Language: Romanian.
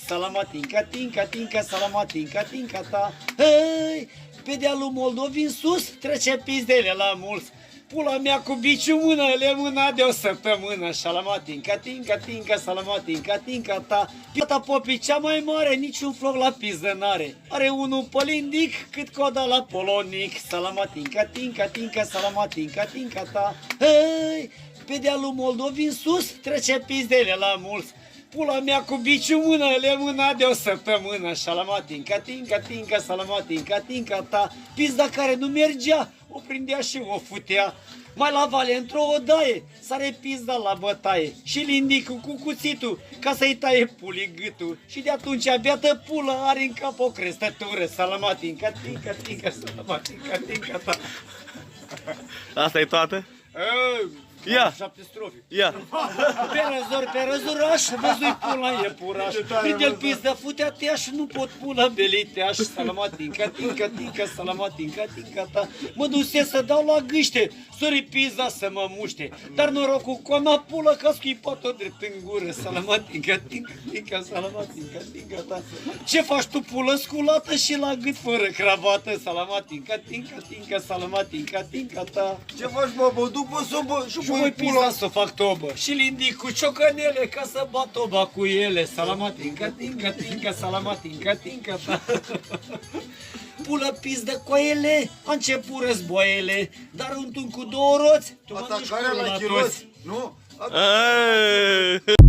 salamatinca, tinca, tinca, salamatinca, tinca ta. Hei, pe dealul Moldovin sus trece pizdele la mulți. Pula mea cu biciu mână, le mâna de o săptămână. Salamatinca, tinca, tinca, salamatinca, tinca ta. Piata popii cea mai mare, niciun floc la pizdă n-are. Are unul pălindic, cât coda la polonic. Salamatinca, tinca, tinca, salamatinca, tinca ta. Hei, pe dealul Moldovin sus trece pizdele la mulți. Pula mea cu biciu mână, le mâna de o săptămână. Salamatinca, tinca, tinca, salamatinca, tinca ta. Pizda care nu mergea, o prindea și o futea. Mai la vale, într-o odaie, sare pizda la bătaie. Și lindicul cu cuțitul, ca să-i taie pulii gâtul. Și de atunci beată pulă are în cap o crestătură. Salamatinca, tinca, tinca, salamatinca, tinca ta. Asta e toată? Ia! 7 strofe. Ia! Pe răzuraș, văzui pula iepuraș. Prinde-l pizdă, futea teaș, nu pot pula beliteaș. Salamatinca, tinca, tinca, salamatinca, tinca ta. Mă duse să dau la gâște, sori pizda să mă muște. Dar norocul cu ona pulă, că scuipat-o drept în gură. Salamatinca, tinca, tinca, salamatinca, tinca ta. Ce faci tu, pulă sculată și la gât fără cravată? Salamatinca, tinca, tinca, salamatinca, tinca ta. Ce faci, bă, după sobă și Și voi pizda să fac tobă. Și lindic cu ciocănele ca să bat toba cu ele. Salamatinca, tinca, tinca, salamatinca, tinca ta. Pulă pizdă coele, a început războaiele, dar un tun cu două roți, tu mănânci Atacarea pula la toți. chiroți, nu? Aaaa!